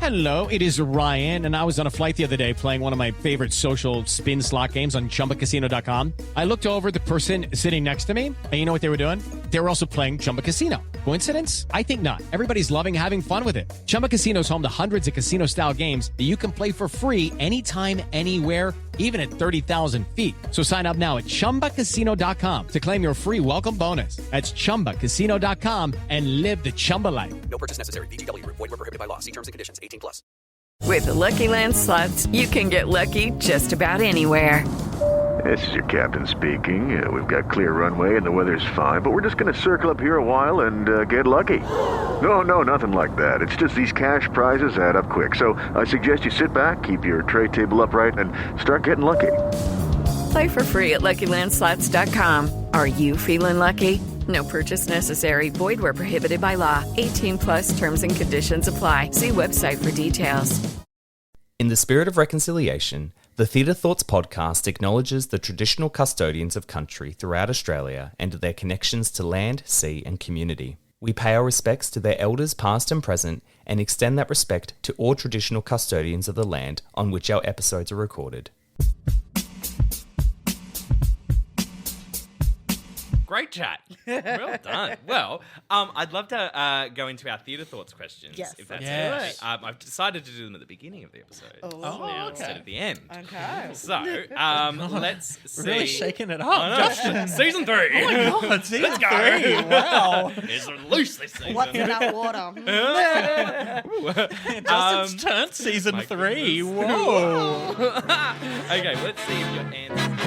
Hello, it is Ryan, and I was on a flight the other day playing one of my favorite social spin slot games on ChumbaCasino.com. I looked over at the person sitting next to me, and you know what they were doing? They were also playing Chumba Casino. Coincidence? I think not. Everybody's loving having fun with it. Chumba Casino is home to hundreds of casino-style games that you can play for free anytime, anywhere, even at 30,000 feet. So sign up now at ChumbaCasino.com to claim your free welcome bonus. That's ChumbaCasino.com and live the Chumba life. No purchase necessary. VGW. Void where prohibited by law. See terms and conditions. 18+. With the Lucky Land Slots, you can get lucky just about anywhere. This is your captain speaking. We've got clear runway and the weather's fine, but we're just going to circle up here a while and get lucky. No, nothing like that. It's just these cash prizes add up quick. So I suggest you sit back, keep your tray table upright, and start getting lucky. Play for free at LuckyLandSlots.com. Are you feeling lucky? No purchase necessary. Void where prohibited by law. 18+ terms and conditions apply. See website for details. In the spirit of reconciliation, the Theatre Thoughts podcast acknowledges the traditional custodians of country throughout Australia and their connections to land, sea and community. We pay our respects to their elders past and present and extend that respect to all traditional custodians of the land on which our episodes are recorded. Great chat. Well done. Well, I'd love to go into our theatre thoughts questions. Yes, if that's let's okay. I've decided to do them at the beginning of the episode. Oh, Instead of the end. Okay. So, let's see. We're really shaking it up. I know. Justin. Season 3. Oh my God, season Let's go. 3. Wow. It's loose this season. What's in that water? Justin's turned season 3. Whoa. Okay, let's see if your answers.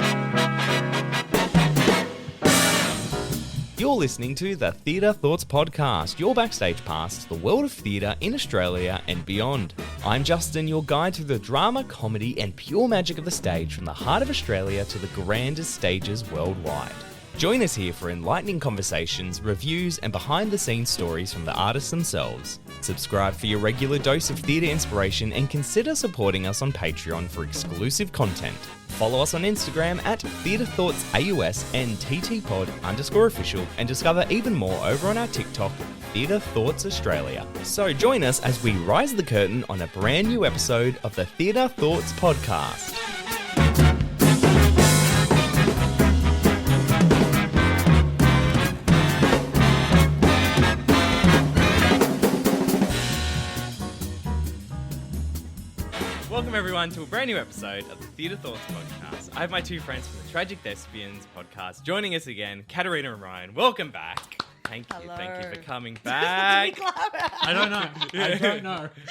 You're listening to the Theatre Thoughts podcast, your backstage pass to the world of theatre in Australia and beyond. I'm Justin, your guide through the drama, comedy and pure magic of the stage from the heart of Australia to the grandest stages worldwide. Join us here for enlightening conversations, reviews and behind-the-scenes stories from the artists themselves. Subscribe for your regular dose of theatre inspiration and consider supporting us on Patreon for exclusive content. Follow us on Instagram at TheatreThoughtsAUS and TTPod_official and discover even more over on our TikTok, Theatre Thoughts Australia. So join us as we rise the curtain on a brand new episode of the Theatre Thoughts podcast. Welcome everyone to a brand new episode of the Theatre Thoughts podcast. I have my two friends from the Tragic Thespians podcast joining us again, Caterina and Ryan. Welcome back. Thank you for coming back. I don't know.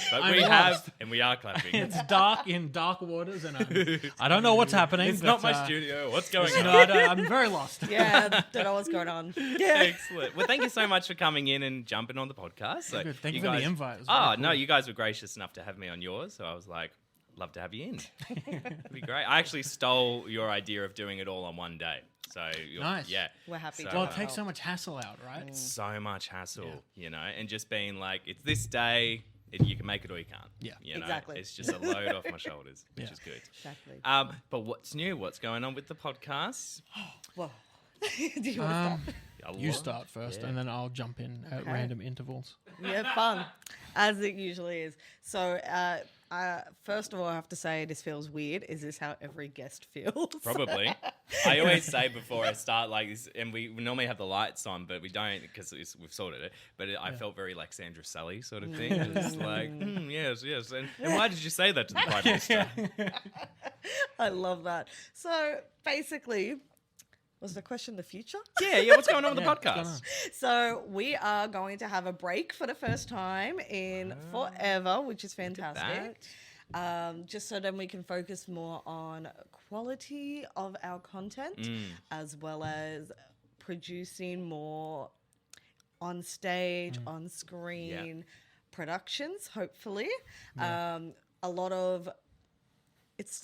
But I'm we lost. have, and we are clapping. It's dark in dark waters, and I don't know what's happening. It's not my studio. What's going on? No, I'm very lost. Yeah, don't know what's going on. Yeah. Excellent. Well, thank you so much for coming in and jumping on the podcast. So Good. Thank you for the invite. It was Oh, very no, cool. you guys were gracious enough to have me on yours. So I was like, love to have you in. It'd be great. I actually stole your idea of doing it all on one day. So Nice. Yeah. We're happy So, to Well, it help. takes so much hassle out, right? so much hassle, you know, and just being like, it's this day, you can make it or you can't. Yeah. You know? Exactly. It's just a load off my shoulders, which is good. Exactly. But what's new? What's going on with the podcast? Well, do you want to start? You start first, and then I'll jump in at random intervals. Yeah, fun, as it usually is. So, first of all, I have to say this feels weird. Is this how every guest feels? Probably. I always say before I start like this, and we normally have the lights on, but we don't because we've sorted it. But I felt very like Sandra Sully sort of thing. It's like, yes. And why did you say that to the Prime Minister? I love that. So basically, was the question the future? Yeah. What's going on with the what's going podcast? on? So we are going to have a break for the first time in forever, which is fantastic. Just so then we can focus more on quality of our content as well as producing more on stage, on screen productions, hopefully. It's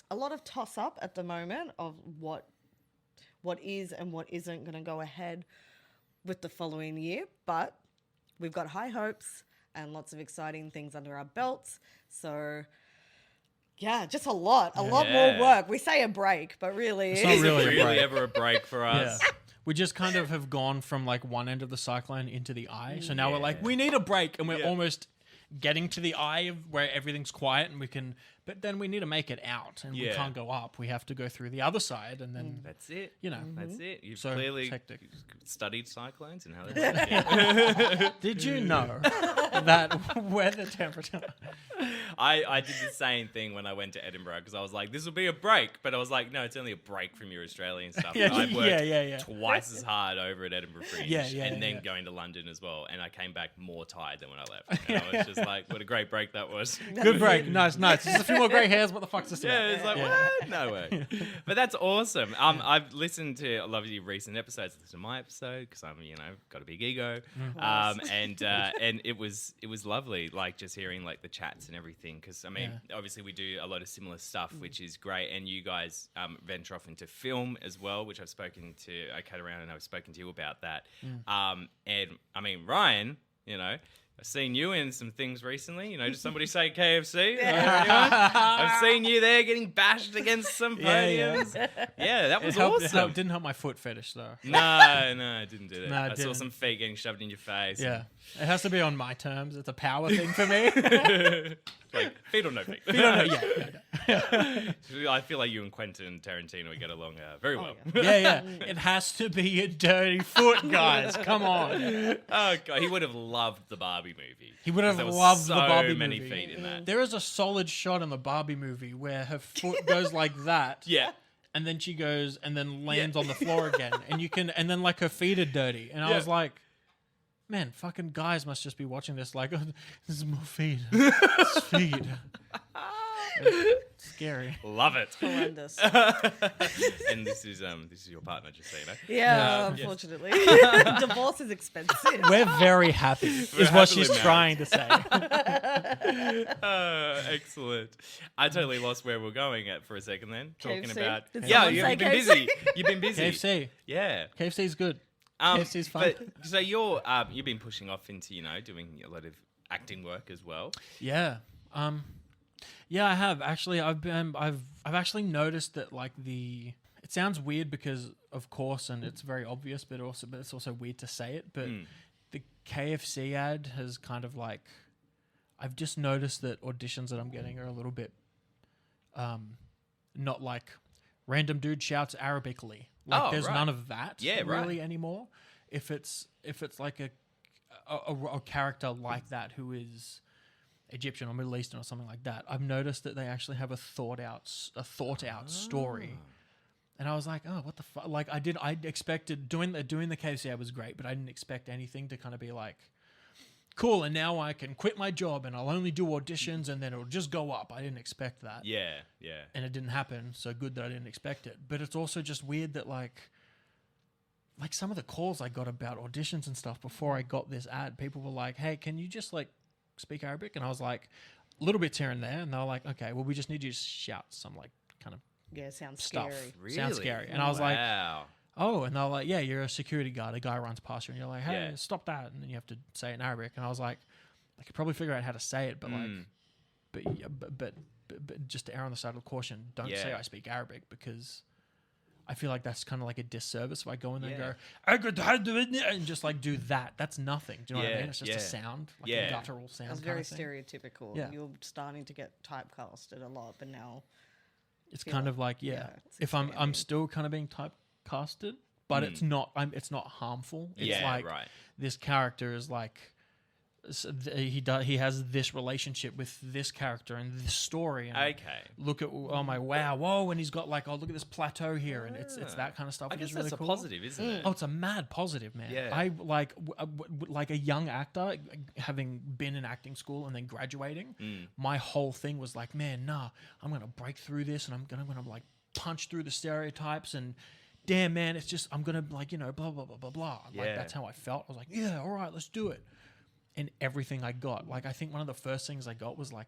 a lot of toss up at the moment of what is and what isn't going to go ahead with the following year, but we've got high hopes and lots of exciting things under our belts. So yeah, just a lot more work. We say a break, but really It's not really a Really break. ever a break for us? Yeah. We just kind of have gone from like one end of the cyclone into the eye. So now we're like, we need a break, and we're almost getting to the eye of where everything's quiet and we can, but then we need to make it out and we Yeah. can't go up. We have to go through the other side and then, That's it. you know. That's it. You've So clearly hectic. studied cyclones and how they work. Yeah. Did you know that weather temperature? I did the same thing when I went to Edinburgh because I was like, this will be a break. But I was like, no, it's only a break from your Australian stuff. Yeah, And I worked yeah. twice as hard over at Edinburgh Fringe and then yeah. going to London as well. And I came back more tired than when I left. And I was just like, what a great break that was. Good break. Nice. Just a few more grey hairs. What the fuck's this about? Yeah, it's like, what? No way. But that's awesome. I've listened to a lot of your recent episodes. Listen to my episode because I'm, got a big ego. And it was lovely, like just hearing like the chats and everything. Because I mean, obviously we do a lot of similar stuff, which is great. And you guys venture off into film as well, which I've spoken to Caterina and I've spoken to you about that. And I mean, Ryan, I've seen you in some things recently. Did somebody say KFC? I've seen you there getting bashed against some podiums. Yeah, that was awesome. It didn't help my foot fetish though. No, I didn't do that. No, it I saw didn't. some feet getting shoved in your face. Yeah. It has to be on my terms. It's a power thing for me. Like, feet or no feet? I feel like you and Quentin Tarantino would get along very well. Yeah. It has to be a dirty foot, guys. Come on. Oh, God. He would have loved the Barbie movie. He would have There was loved the Barbie so many movie. feet in that. There is a solid shot in the Barbie movie where her foot goes like that. Yeah. And then she goes and then lands on the floor again. And then like her feet are dirty. And I was like, man, fucking guys must just be watching this like, oh, this is more feet. It's feet. It's scary. Love it. Horrendous. And this is your partner, just so you know. Yeah, unfortunately. Divorce is expensive. We're very happy, is what happily she's married. trying to say. Excellent. I totally lost where we're going at for a second then. Talking KFC? about... Did Yeah, someone you've say been KFC? busy. You've been busy. KFC. Yeah. KFC's good. KFC's fun. But, so you've been pushing off into, doing a lot of acting work as well. Yeah. Yeah, I have actually. I've actually noticed that like it sounds weird because of course, and it's very obvious, but it's also weird to say it. But the KFC ad has kind of like, I've just noticed that auditions that I'm getting are a little bit, not like random dude shouts Arabically. Like there's none of that really anymore. If it's like a character like that who is Egyptian or Middle Eastern or something like that, I've noticed that they actually have a thought out story. And I was like, oh, what the fuck? Like I expected doing the KFC ad was great, but I didn't expect anything to kind of be like, cool, and now I can quit my job and I'll only do auditions and then it'll just go up. I didn't expect that. Yeah. And it didn't happen, so good that I didn't expect it. But it's also just weird that like some of the calls I got about auditions and stuff before I got this ad, people were like, hey, can you just like speak Arabic? And I was like, a little bit here and there. And they were like, okay, well, we just need you to shout some like kind of Sounds stuff. scary. Really? Sounds scary. And I was like, Wow. oh, and they're like, yeah, you're a security guard. A guy runs past you, and you're like, hey, Yeah. stop that. And then you have to say it in Arabic. And I was like, I could probably figure out how to say it, but but just to err on the side of caution, don't say I speak Arabic because I feel like that's kind of like a disservice if I go in there and go, and just like do that. That's nothing. Do you know what I mean? It's just a sound, like a guttural sound. That's kind very of thing. stereotypical. Yeah. You're starting to get typecasted a lot, but now It's kind of like it's if I'm still kind of being typecasted, but it's not harmful. It's like this character is like he has this relationship with this character and this story. And look at whoa, and he's got like look at this plateau here, and it's that kind of stuff. I guess is really that's cool. a positive, isn't it? Oh, it's a mad positive, man. Yeah. I like a young actor, having been in acting school and then graduating. My whole thing was like, man, I'm gonna break through this, and I'm gonna like punch through the stereotypes, and damn, man, it's just I'm gonna like blah blah blah blah blah. Like that's how I felt. I was like, yeah, all right, let's do it. And everything I got, like I think one of the first things I got was like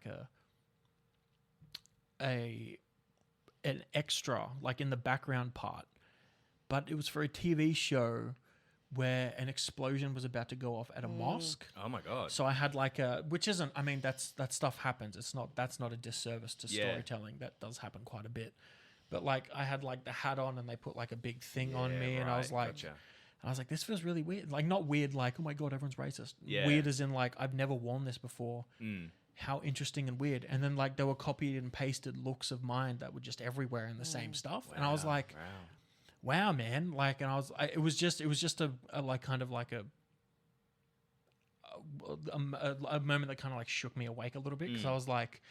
an extra, like in the background part, but it was for a TV show where an explosion was about to go off at a mosque. Oh my God. So I had like which isn't, I mean, that stuff happens. That's not a disservice to storytelling. That does happen quite a bit. But like I had like the hat on and they put like a big thing on me, and I was like, And I was like, this feels really weird. Like, not weird like, oh my God, everyone's racist. Yeah. Weird as in like, I've never worn this before. How interesting and weird. And then like there were copied and pasted looks of mine that were just everywhere in the same stuff. And I was like, wow, man. Like, and it was just a like kind of like a moment that kind of like shook me awake a little bit, because I was like,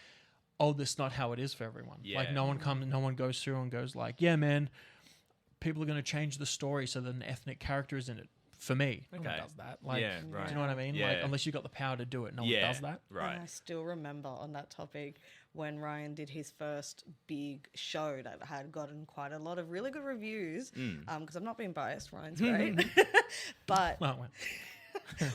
oh, this is not how it is for everyone. Like no one goes through and goes like, yeah, man, people are going to change the story so that an ethnic character is in it. For me, no one does that. Like, do you know what I mean? Like, unless you got the power to do it, no one does that. Right. And I still remember on that topic when Ryan did his first big show that had gotten quite a lot of really good reviews. Because I'm not being biased, Ryan's great, but. Well.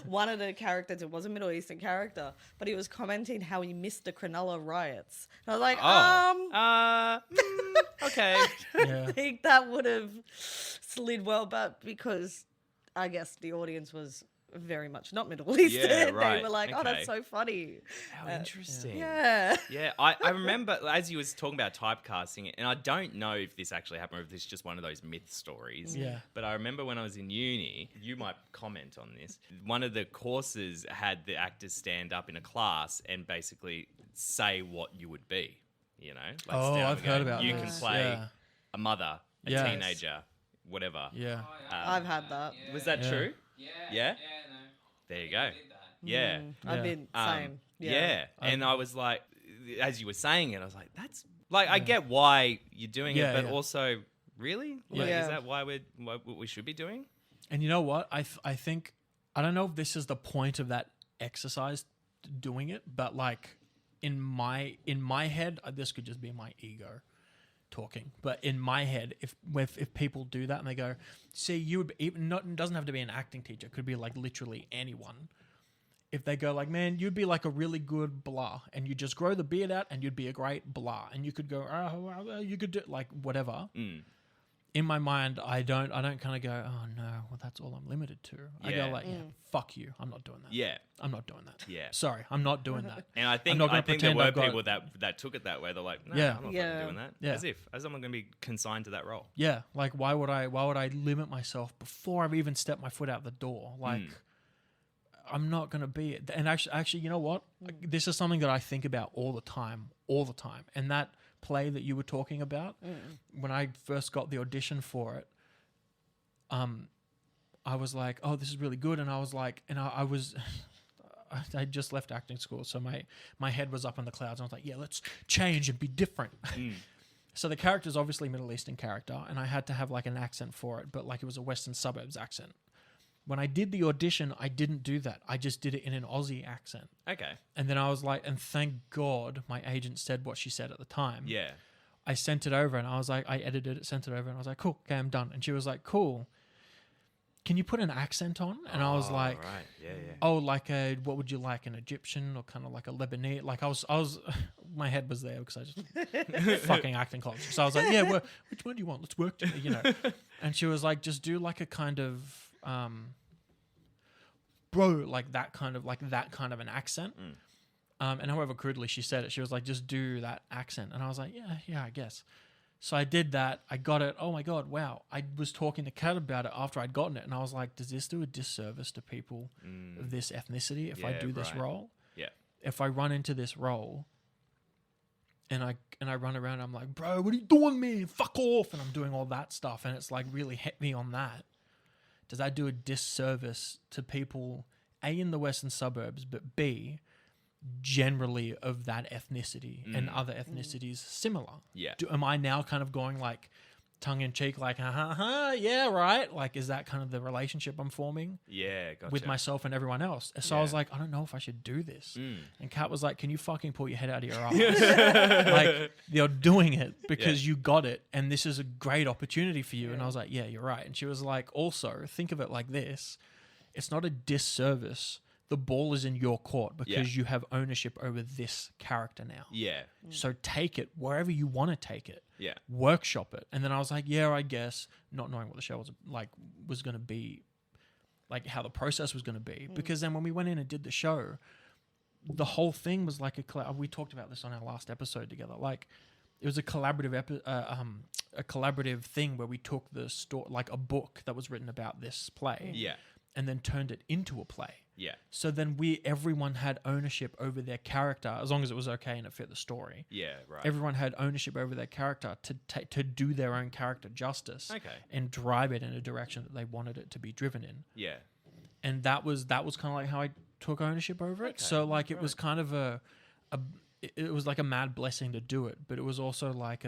One of the characters, it was a Middle Eastern character, but he was commenting how he missed the Cronulla riots. And I was like, okay. I think that would have slid well, but because I guess the audience was very much not Middle Eastern. Yeah, right. They were like, oh, that's so funny. How interesting. Yeah. Yeah, I remember as you was talking about typecasting, and I don't know if this actually happened or if this is just one of those myth stories. Yeah. But I remember when I was in uni, you might comment on this, one of the courses had the actors stand up in a class and basically say what you would be, you know? Like I've heard about you this. can play a mother, a Yes. teenager, whatever. Yeah. I've had that. Was that true? Yeah? No. There you go. Yeah. I've been same. Yeah. And I was like, as you were saying it, I was like, that's like, I get why you're doing it, but also, really? Like, is that why what we should be doing? And you know what? I think, I don't know if this is the point of that exercise, doing it, but like in my head, this could just be my ego talking, but in my head, if people do that and they go, see, you would even not, it doesn't have to be an acting teacher, it could be like literally anyone. If they go like, man, you'd be like a really good blah, and you just grow the beard out and you'd be a great blah, and you could go, oh, you could do like whatever. In my mind, I don't kind of go, oh no, well that's all I'm limited to. I go like, fuck you, I'm not doing that. Yeah, I'm not doing that. Yeah, sorry, I'm not doing that. And I think there were people that took it that way. They're like, no, I'm not fucking doing that. Yeah. As I'm going to be consigned to that role. Yeah, like why would I limit myself before I've even stepped my foot out the door? Like, I'm not going to be it. And actually, you know what? This is something that I think about all the time. And that play that you were talking about, when I first got the audition for it, I was like, oh, this is really good. And I was like, and I was, I just left acting school. So my head was up in the clouds. And I was like, yeah, let's change and be different. So the character's obviously a Middle Eastern character, and I had to have like an accent for it, but like it was a Western suburbs accent. When I did the audition, I didn't do that. I just did it in an Aussie accent. Okay. And then I was like, and thank God my agent said what she said at the time. Yeah. I sent it over and I was like, I edited it, sent it over, and I was like, cool, okay, I'm done. And she was like, cool. Can you put an accent on? And I was like, right. Yeah. oh, like what would you like, an Egyptian or kind of like a Lebanese? Like I was, my head was there because I just fucking acting college. So I was like, yeah, well, which one do you want? Let's work together, you know. And she was like, just do like a kind of, bro, like that kind of an accent. And however crudely she said it, she was like, just do that accent. And I was like, yeah, I guess. So I did that. I got it. Oh my God, wow. I was talking to Kat about it after I'd gotten it. And I was like, does this do a disservice to people of this ethnicity if I do this role? Yeah. If I run into this role and I run around, I'm like, bro, what are you doing, man? Fuck off. And I'm doing all that stuff. And it's like really hit me on that. Does that do a disservice to people, A, in the Western suburbs, but B, generally of that ethnicity and other ethnicities similar? Yeah. Am I now kind of going like tongue in cheek, like, yeah, right? Like, is that kind of the relationship I'm forming? Yeah, gotcha. With myself and everyone else? So I was like, I don't know if I should do this. And Kat was like, can you fucking pull your head out of your ass? Like, you're doing it because you got it and this is a great opportunity for you. And I was like, yeah, you're right. And she was like, also, think of it like this. It's not a disservice. The ball is in your court because you have ownership over this character now. Yeah. So take it wherever you want to take it. Yeah. Workshop it. And then I was like, yeah, I guess, not knowing what the show was going to be, like how the process was going to be. Because then when we went in and did the show, the whole thing was like we talked about this on our last episode together. Like, it was a collaborative a collaborative thing where we took the story, like a book that was written about this play, and then turned it into a play. Yeah. So then everyone had ownership over their character, as long as it was okay and it fit the story. Yeah, right. Everyone had ownership over their character to do their own character justice. And drive it in a direction that they wanted it to be driven in. Yeah. And that was kind of like how I took ownership over it. So like it was kind of it was like a mad blessing to do it, but it was also like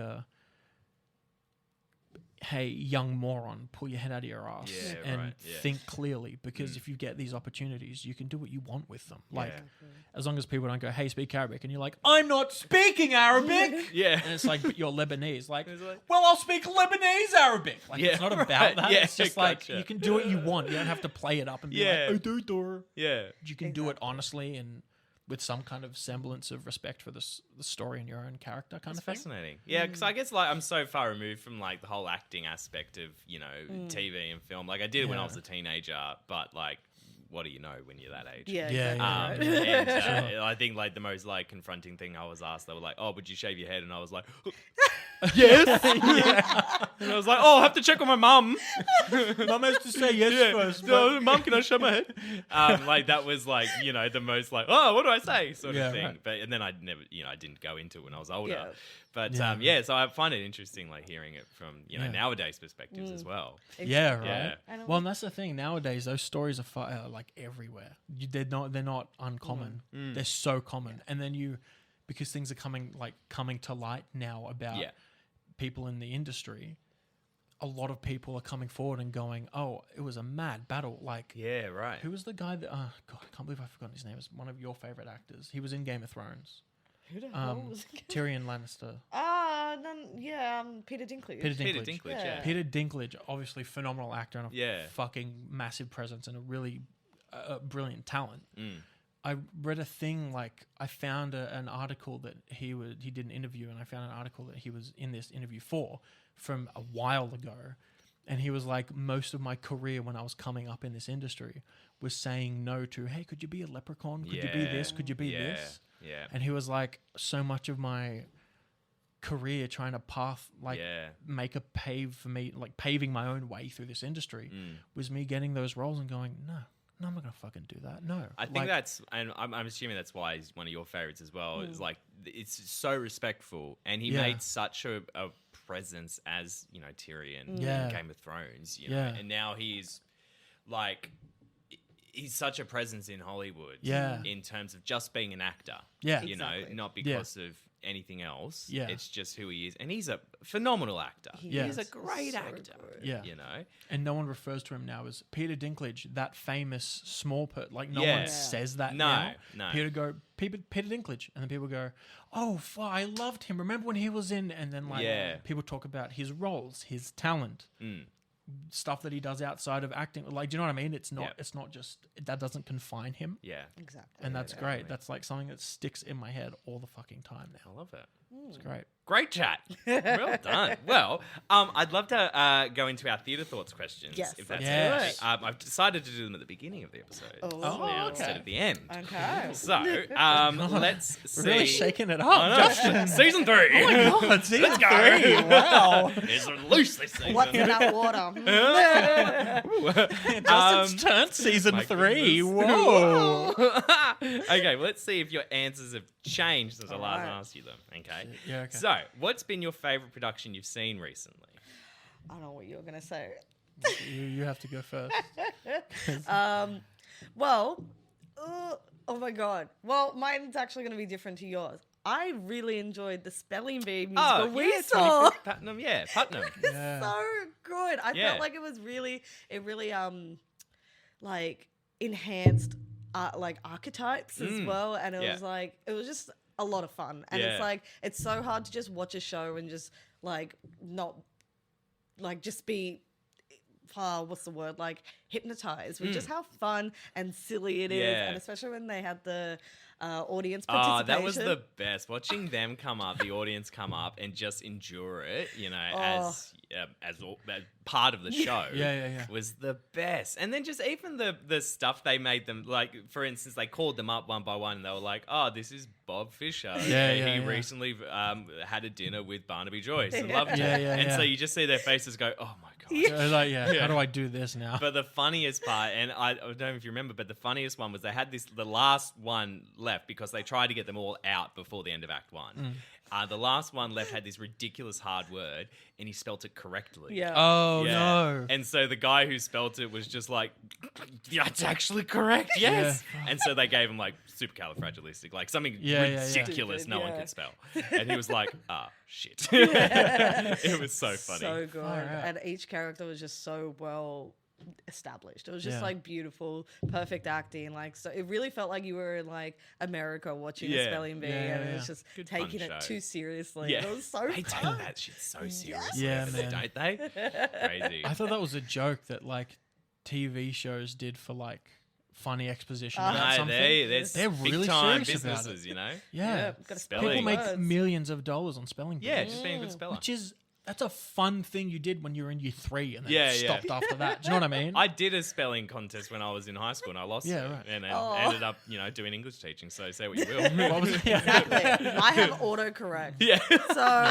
hey, young moron, pull your head out of your ass and think clearly, because if you get these opportunities, you can do what you want with them. Like, as long as people don't go, hey, speak Arabic, and you're like, I'm not speaking Arabic. And it's like, but you're Lebanese. Like, well, I'll speak Lebanese Arabic. Like, it's not about that. It's just like, you can do what you want. You don't have to play it up and be like, oh, do. You can do it honestly and with some kind of semblance of respect for the story and your own character kind of thing. Fascinating. Yeah, because I guess like I'm so far removed from like the whole acting aspect of, you know, TV and film. Like I did when I was a teenager, but like, what do you know when you're that age? And I think like the most like confronting thing I was asked, they were like, oh, would you shave your head? And I was like, yes. And I was like, oh, I'll have to check with my mum. Mum has to say yes first. No, Mum, can I shave my head? Like that was like, you know, the most like, oh, what do I say sort of thing. Right. But and then I never, you know, I didn't go into it when I was older. But so I find it interesting like hearing it from, you know, nowadays perspectives as well. Yeah, right. Yeah. Well, and that's the thing. Nowadays, those stories are like everywhere. They're not uncommon. They're so common. And then because things are coming to light now about people in the industry, a lot of people are coming forward and going, oh, it was a mad battle. Like, who was the guy that, God, I can't believe I've forgotten his name. It's one of your favorite actors. He was in Game of Thrones. Who the hell was Tyrion Lannister. Peter Dinklage. Peter Dinklage, Peter Dinklage, obviously phenomenal actor and a fucking massive presence and a really brilliant talent. I read a thing, like I found an article that he did an interview, and I found an article that he was in this interview from a while ago. And he was like, most of my career when I was coming up in this industry was saying no to, hey, could you be a leprechaun? Could you be this? Could you be this? Yeah. And he was like, so much of my career trying to make a pave for me, like paving my own way through this industry was me getting those roles and going, no, I'm not going to fucking do that. No. I think and I'm assuming that's why he's one of your favorites as well. It's like, it's so respectful, and he made such a presence as, you know, Tyrion in Game of Thrones, you know, and now he's such a presence in Hollywood in terms of just being an actor, you know, not because of anything else. It's just who he is, and he's a phenomenal actor. He's a great actor. You know, and no one refers to him now as Peter Dinklage, that famous small no one says that now. No. Peter Dinklage, and then people go, oh, I loved him. Remember when he was in? And then people talk about his roles, his talent. Stuff that he does outside of acting, like, do you know what I mean? It's not just that doesn't confine him. Exactly. And that's great. That's like something that sticks in my head all the fucking time now. I love it. It's great. Great chat. Well done. Well, I'd love to go into our theatre thoughts questions. Yes, if that's yes. okay. I've decided to do them at the beginning of the episode instead of the end. Okay. So let's see. We're really shaking it up. Justin, season 3. Oh my God, season 3. Wow. It's loose this season. What's in that water? Justin's turned season 3. Whoa. Okay, well, let's see if your answers have changed since I last asked you them. Okay. Yeah, okay. So, what's been your favourite production you've seen recently? I don't know what you were going to say. You have to go first. Well, oh my God. Well, mine's actually going to be different to yours. I really enjoyed the Spelling Bee musical we saw. Putnam. It's so good. I felt like it really like enhanced like archetypes as well, and it was just a lot of fun. And it's like, it's so hard to just watch a show and just like not like just be what's the word, like hypnotized with just how fun and silly it is. And especially when they had the audience participation. That was the best. Watching them come up, the audience come up, and just endure it, as part of the show. Was the best. And then just even the stuff they made them, like, for instance, they called them up one by one, and they were like, "Oh, this is Bob Fisher. He recently had a dinner with Barnaby Joyce and loved it." And so you just see their faces go, "Oh my god!" How do I do this now? But the funniest part, and I don't know if you remember, but the funniest one was they had the last one left because they tried to get them all out before the end of Act 1. The last one left had this ridiculous hard word, and he spelt it correctly. No. And so the guy who spelt it was just like, "That's actually correct, yes." And so they gave him like supercalifragilistic, like something ridiculous no one could spell. And he was like, shit. It was so funny. So good. And each character was just so well established. It was just like beautiful, perfect acting. Like, so it really felt like you were in like America watching a spelling bee, and it was just good taking fun it show. too seriously. It was so They fun. take that shit so seriously, man. don't they? Crazy. I thought that was a joke that like TV shows did for like funny exposition about something. They're really big time serious about businesses, Yeah. Gotta Spelling. People make words. millions of dollars on spelling bees. Yeah, just being a good speller. That's a fun thing you did when you were in year 3 and then Yeah, stopped after that. Do you know what I mean? I did a spelling contest when I was in high school and I lost it. Right. And I ended up, doing English teaching. So say what you will. What was it? Exactly. I have autocorrect. Yeah. So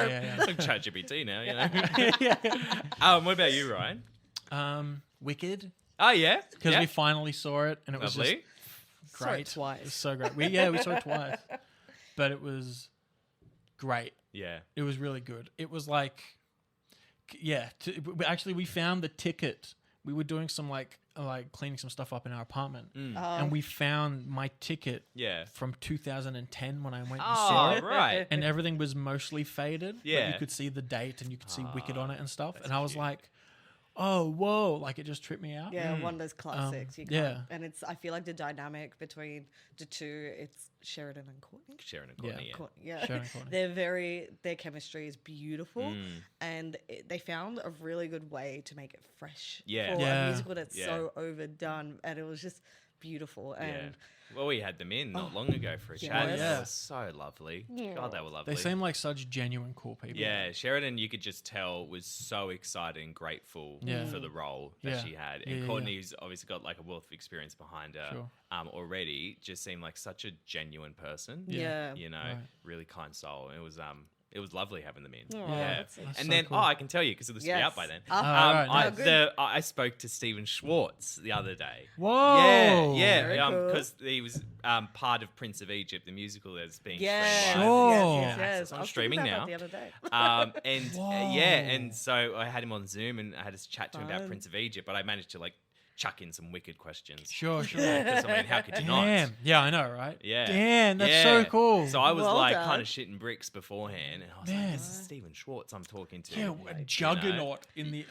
It's like ChatGPT now, what about you, Ryan? Wicked. Oh, yeah? Because we finally saw it and it was Lovely. just great. Saw it twice. It was so great. We saw it twice. But it was great. Yeah. It was really good. It was like, actually we found the ticket. We were doing some like cleaning some stuff up in our apartment. And we found my ticket from 2010 when I went and saw it. Right. And everything was mostly faded. Yeah. But you could see the date and you could see Wicked on it and stuff. And I was like, oh, whoa. Like it just tripped me out. yeah, one of those classics. You can't, yeah. And I feel like the dynamic between the two, it's Sheridan and Courtney. Sharon and Courtney, Sheridan and Courtney. Their chemistry is beautiful, and they found a really good way to make it fresh for a musical that's so overdone, and it was just beautiful. And well, we had them in not long ago for a chat. Yes. They were so lovely. God, they were lovely. They seem like such genuine, cool people. Yeah, Sheridan, you could just tell, was so excited and grateful for the role that she had. And Courtney, who's obviously got like a wealth of experience behind her already, just seemed like such a genuine person. Yeah. Really kind soul. And it was lovely having them in. That's And so then, cool. I can tell you, because it was out by then. Right, I spoke to Stephen Schwartz the other day. Whoa. Yeah, cool. because he was part of Prince of Egypt, the musical that's being Yes. streamed Sure. live. Yes. I'm I was streaming thinking now. about that the other day. And so I had him on Zoom and I had to chat to him about Prince of Egypt, but I managed to like chuck in some wicked questions. Sure. Because I mean, how could you not? Damn. Yeah, I know, right? Yeah. Damn, that's so cool. So I was Well like done. kind of shitting bricks beforehand, and I was like, "This is Stephen Schwartz I'm talking to." yeah, a juggernaut in the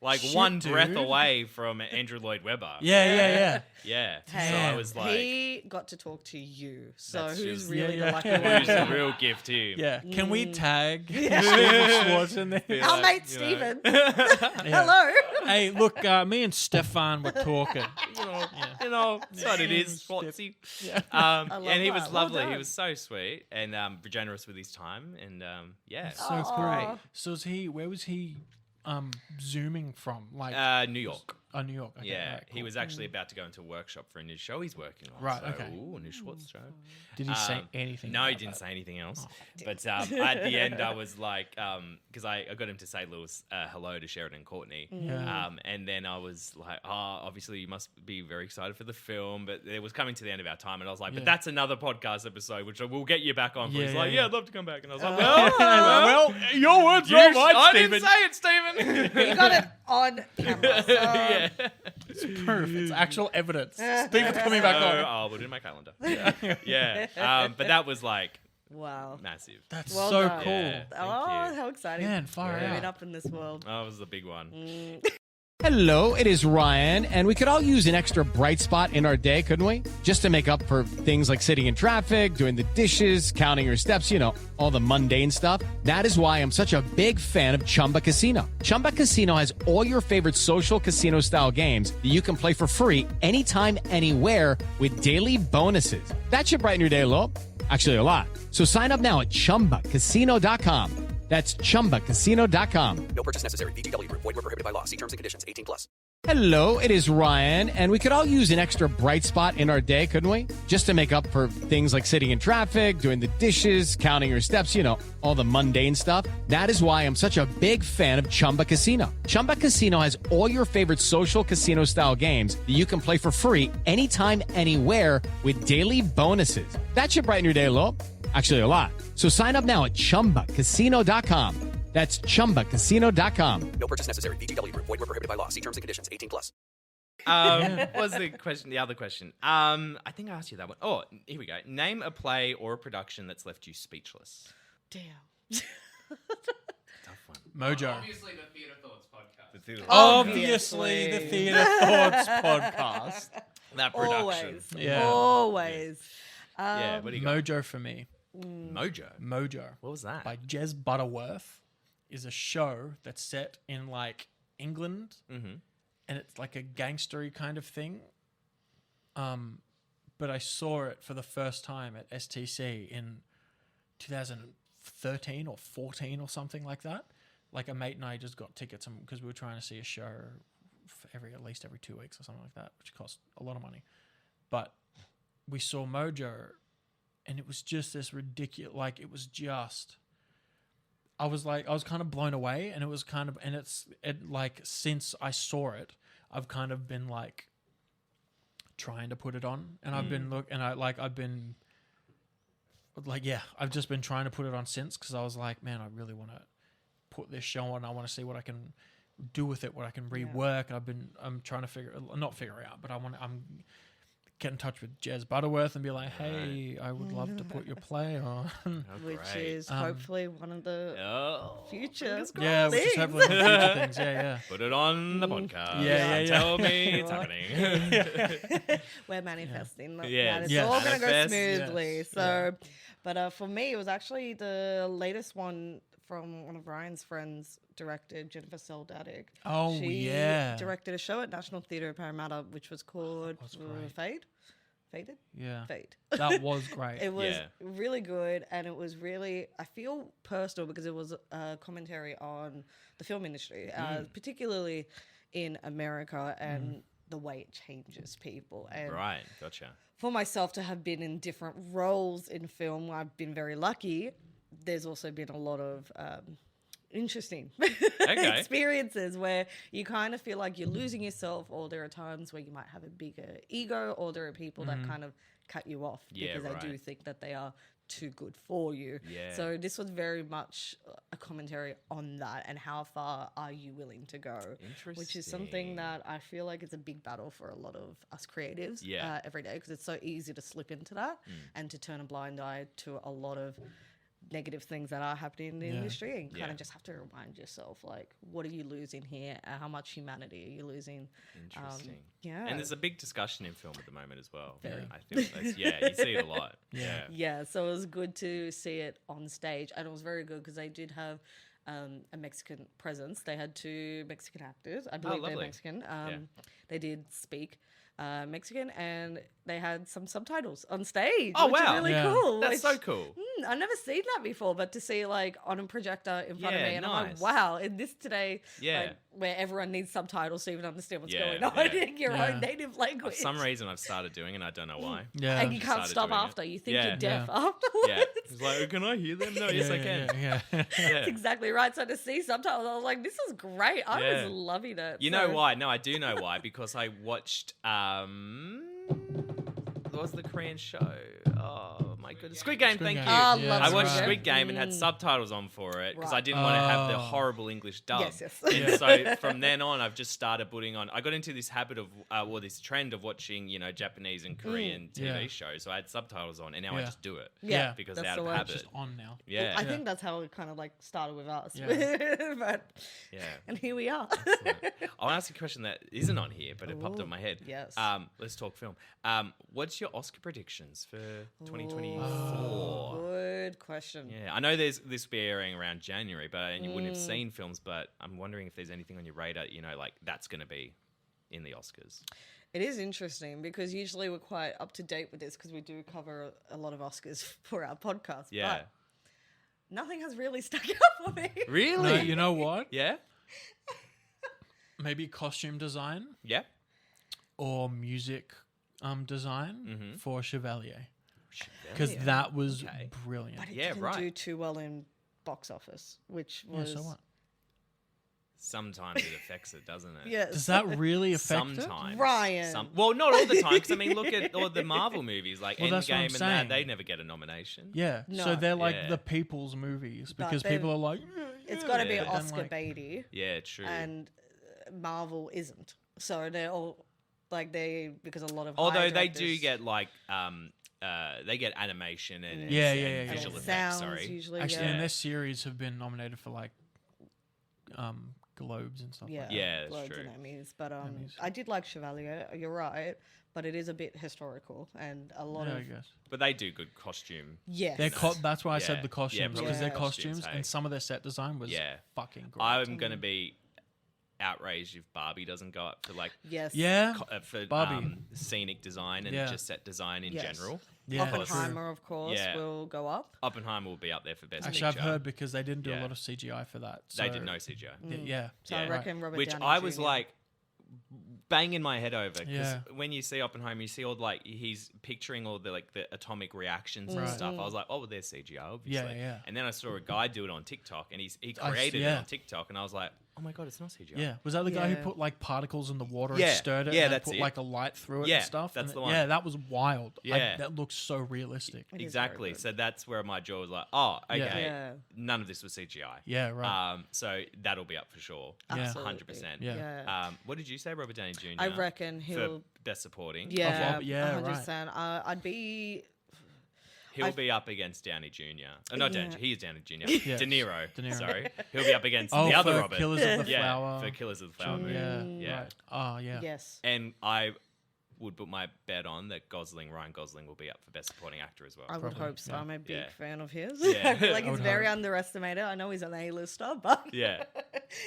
like shit, one breath dude. away from Andrew Lloyd Webber. Yeah. Yeah. Hey, So I was like, he got to talk to you. So That's who's just- really Yeah, the lucky "Who's one? the real gift here?" Yeah. Can we tag Stephen Schwartz in there? Our like, mate you know. Stephen. Hello. Hey, look, me and Stefan were talking. That's what it is, Schwartzy. love And he was that. Well lovely. He done. was so sweet and generous with his time. And So cool. So where was he zooming from? Like New York. New York. Okay, Yeah, right, he cool. was actually about to go into a workshop for a new show he's working on. Right, So, okay. Ooh, a new Schwartz show. Did he say anything? No, he about didn't that? say anything else. But at the end, I was like, because I got him to say little hello to Sheridan and Courtney. Yeah. And then I was like, obviously you must be very excited for the film. But it was coming to the end of our time. And I was like, but that's another podcast episode, which we'll get you back on for. Yeah, He's yeah, like, yeah. I'd love to come back. And I was like, Well, your words, not mine, I Stephen. didn't say it, Stephen. You got it on camera. So Yeah. It's proof. It's actual evidence. Stephen's coming back on. I'll put it in my calendar. Yeah. But that was like wow. massive. That's Well so done. cool. Yeah. Thank you. How exciting. Man, far Growing out. up in this world. That was the big one. Hello, it is Ryan, and we could all use an extra bright spot in our day, couldn't we? Just to make up for things like sitting in traffic, doing the dishes, counting your steps, you know, all the mundane stuff. That is why I'm such a big fan of Chumba Casino. Chumba Casino has all your favorite social casino-style games that you can play for free anytime, anywhere with daily bonuses. That should brighten your day a little. Actually, a lot. So sign up now at ChumbaCasino.com. That's ChumbaCasino.com. No purchase necessary. VGW Group. Void where prohibited by law. See terms and conditions. 18+. Hello, it is Ryan, and we could all use an extra bright spot in our day, couldn't we? Just to make up for things like sitting in traffic, doing the dishes, counting your steps, you know, all the mundane stuff. That is why I'm such a big fan of Chumba Casino. Chumba Casino has all your favorite social casino-style games that you can play for free anytime, anywhere with daily bonuses. That should brighten your day a little. Actually, a lot. So sign up now at ChumbaCasino.com. That's ChumbaCasino.com. No purchase necessary. VGW Group. Void where prohibited by law. See terms and conditions. 18+. What was the question? The other question. I think I asked you that one. Oh, here we go. Name a play or a production that's left you speechless. Damn. Tough one. Mojo. Obviously, the Theatre Thoughts podcast. Obviously, the Theatre Thoughts podcast. That production. Always. Yeah. Always. Yeah, what do you got? Mojo for me. Mojo? What was that? By Jez Butterworth is a show that's set in like England, and it's like a gangstery kind of thing. But I saw it for the first time at STC in 2013 or 14 or something like that. Like a mate and I just got tickets because we were trying to see a show at least every 2 weeks or something like that, which cost a lot of money. But we saw Mojo, and it was just this ridiculous, like it was just, I was kind of blown away, and it was kind of, and like since I saw it, I've kind of been like trying to put it on, and I've been I've just been trying to put it on since, because I was like, man, I really want to put this show on. I want to see what I can do with it, what I can rework. I'm trying to not figure out, but I'm get in touch with Jez Butterworth and be like, hey, I would love to put your play on. Which is hopefully one of the future which things. is hopefully one of the future things. Yeah. Put it on the podcast. Yeah. Tell me it's happening. We're manifesting that. Yeah. It's Yeah. all going to go Manifest. smoothly. Yes. So, but for me, it was actually the latest one from one of Ryan's friends, directed, Jennifer Soldatic. Oh, she yeah. directed a show at National Theatre Parramatta, which was called Faded? Yeah. Fade. That was great. It was really good, and it was really, I feel, personal, because it was a commentary on the film industry, particularly in America, and the way it changes people. And Right, gotcha. for myself to have been in different roles in film, I've been very lucky. There's also been a lot of interesting experiences where you kind of feel like you're losing yourself, or there are times where you might have a bigger ego, or there are people that kind of cut you off because they do think that they are too good for you. Yeah. So this was very much a commentary on that, and how far are you willing to go? Which is something that I feel like is a big battle for a lot of us creatives every day, because it's so easy to slip into that and to turn a blind eye to a lot of negative things that are happening in the industry, and kind of just have to remind yourself, like, what are you losing here? How much humanity are you losing? Interesting. Yeah. And there's a big discussion in film at the moment as well. I feel that's, you see it a lot. Yeah, so it was good to see it on stage, and it was very good because they did have a Mexican presence. They had 2 Mexican actors. I believe they're Mexican. They did speak Mexican, and they had some subtitles on stage. Oh, which wow. is really cool. That's so cool. I've never seen that before, but to see like on a projector in front of me, and I'm like, wow, in this today, like, where everyone needs subtitles to even understand what's going on in your own native language. For some reason, I've started doing it. I don't know why. And you can't stop after. You think you're deaf afterwards. Yeah. It's like, can I hear them? No, yes, I can. That's exactly right. So to see subtitles, I was like, this is great. I was loving it. You know why? No, I do know why. Because I watched, what was the Korean show? Oh my Squid Game, thank you. Oh, Yeah, love I watched right. Squid Game and had subtitles on for it because I Right. didn't want to have the horrible English dub. Yes. And so from then on, I've just started putting on. I got into this habit of, this trend of watching, Japanese and Korean TV shows. So I had subtitles on, and now I Yeah. just do it. Yeah, because that's out the of way. habit. Just on now. Yeah, I think that's how it kind of like started with us. Yeah. But, yeah. and here we are. I'll ask a question that isn't on here, but it popped up in my head. Yes. Let's talk film. What's your Oscar predictions for 2024? Good question. Yeah, I know this will be airing around January, and you wouldn't have seen films, but I'm wondering if there's anything on your radar, like that's going to be in the Oscars. It is interesting because usually we're quite up to date with this because we do cover a lot of Oscars for our podcast. Yeah. But nothing has really stuck out for me. Really? No, you know what? Yeah? Maybe costume design Yeah? or music design Mm-hmm. for Chevalier. Because that was brilliant. But it Yeah, didn't right. do too well in box office, which Yeah, was... so what? Sometimes it affects it, doesn't it? Yes. Does that really affect it? Sometimes. Ryan. Well, not all the time, because I mean, look at all the Marvel movies, like Well, that's what I'm Endgame and that, saying. they never get a nomination. Yeah. No. So they're like Yeah. the people's movies But because then people are like, It's got to be Yeah. But then, Oscar like- baity, Yeah, true. and Marvel isn't. So they're all like because a lot of Although high they do directors- get like, they get animation and, Yeah, and yeah, yeah, and visual then effects, sounds sorry. usually. actually, yeah. and their series have been nominated for like Globes and stuff Yeah, like that. Yeah, that's Globes true. and Emmys. But Emmys. I did like Chevalier. You're right, but it is a bit historical and a lot Yeah, I of guess. But they do good costume. yes. That's why I Yeah. said the costumes Yeah, because their costumes, costumes hey. and some of their set design was Yeah. fucking great. I'm going to be outraged if Barbie doesn't go up for like Yes. yeah, for Barbie. scenic design and Yeah. just set design in Yes. general. yeah, Oppenheimer, of course, Yeah. will go up. Oppenheimer will be up there for best Actually, I've picture. heard because they didn't do a Yeah. lot of CGI for that. They so- did no CGI. Yeah. So I Yeah. reckon Robert Which Downey I was Jr. like banging my head over because Yeah. when you see Oppenheimer, you see all like he's picturing all the like the atomic reactions and Right. stuff. I was like, oh, well, there's CGI, obviously. Yeah. And then I saw a guy do it on TikTok, and he I s- created it yeah. on TikTok, and I was like, oh my god, it's not CGI. Yeah, was that the guy who Yeah. put like particles in the water Yeah, and stirred it? yeah, and then that's put it. like a light through it Yeah, and stuff. that's and the one. Yeah, that was wild. Yeah. That looks so realistic. It is very Exactly. good. So that's where my jaw was like, oh, okay. Yeah. None of this was CGI. Yeah, right. So that'll be up for sure. Yeah. Absolutely. 100%. Yeah. What did you say, Robert Downey Jr.? I reckon for he'll. best supporting. Yeah, yeah, 100%. I'd be. He'll be up against Downey Jr. Not Downey. Yeah. He is Downey Jr. Yeah. De Niro. De Niro. Sorry, he'll be up against Oh, the other for Robert. Killers of the yeah, Flower. for Killers of the Flower Moon. Yeah. Right. Oh, yeah. Yes. And I would put my bet on that Ryan Gosling will be up for best supporting actor as well. I would hope so. I'm a big Yeah. fan of his. Yeah. I feel like I he's would very hope. underestimated. I know he's an A-lister, but Yeah.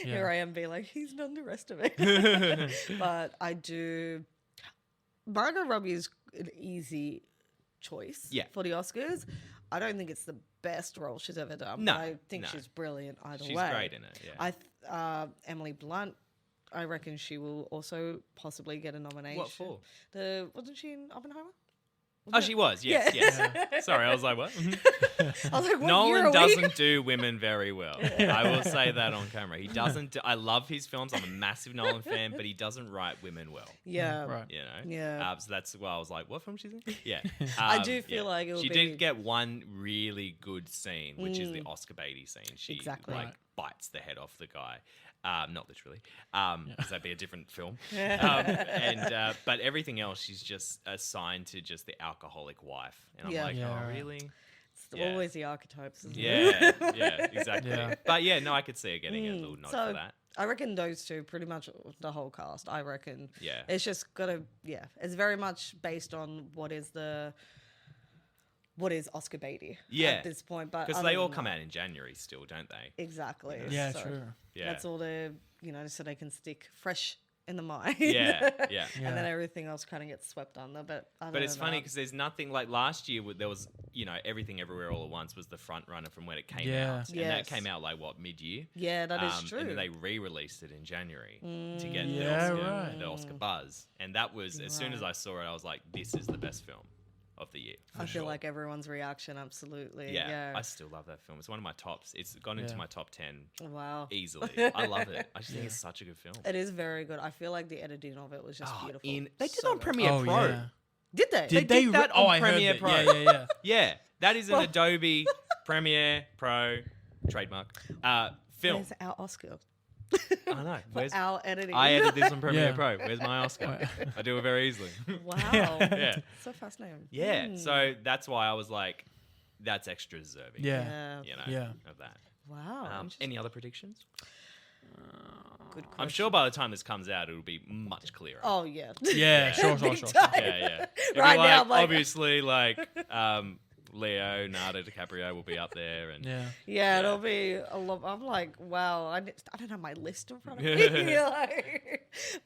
here I am being like, he's not underestimated. But I do. Margot Robbie is an easy choice Yeah. for the Oscars. I don't think it's the best role she's ever done. No, but I think no. she's brilliant either She's way. great in it. Yeah. Emily Blunt, I reckon she will also possibly get a nomination. What for? Wasn't she in Oppenheimer? Oh, she was. Yes. Yeah. Yes. Sorry, I was like, what? I was like, what year Nolan are we? doesn't do women very well. I will say that on camera. He doesn't. I love his films. I'm a massive Nolan fan, but he doesn't write women well. Yeah. Right. You know. Yeah. So that's why I was like, what film she's in? Yeah. I do feel like it'll she be- did get one really good scene, which is the Oscar Beatty scene. She Exactly. like Right. bites the head off the guy. Not literally, because that'd be a different film. But everything else, she's just assigned to just the alcoholic wife, and I'm Yeah. like, Yeah, oh, right. really? It's Yeah. always the archetypes, isn't it? Yeah, exactly. Yeah. But yeah, no, I could see her getting a little nod So for that. I reckon those two, pretty much the whole cast. I reckon. Yeah. It's just gotta. Yeah. It's very much based on what is Oscar Beatty. Yeah. At this point, but Because other they all than come that- out in January still, don't they? Exactly. Yeah, So true. Yeah. That's all the so they can stick fresh in the mind. Yeah. Yeah. And then everything else kind of gets swept under. But But it's funny because there's nothing like last year. There was, Everything Everywhere All at Once was the front runner from when it came Yeah. out, and Yes. that came out like mid-year. Yeah, that is true. And then they re-released it in January to get Yeah, the, Oscar, right. the Oscar buzz, and that was as soon as I saw it, I was like, "This is the best film of the year." I for feel sure. like everyone's reaction, absolutely. yeah, Yeah. I still love that film. It's one of my tops. It's gone into Yeah. my top 10 Wow. easily. I love it. I just think it's such a good film. It is very good. I feel like the editing of it was just beautiful. They did So on good. Premiere Oh, Pro. yeah. Did they? They did that on I heard Premiere that. Pro. Yeah. Yeah, that is an Adobe Premiere Pro trademark film. Where's our Oscar? I know. For our editing. I edit this on Premiere Yeah. Pro. Where's my Oscar? I do it very easily. Wow. Yeah. So fascinating. Yeah. So that's why I was like, that's extra deserving. Yeah. You know, Yeah. of that. Wow. Any other predictions? Good question. I'm sure by the time this comes out, it'll be much clearer. Oh, yeah. Yeah, sure. Yeah. It'll Right be now, I'm like- obviously, Leonardo DiCaprio will be up there, and Yeah, it'll be a lot. I'm like, wow, I don't have my list in front of me.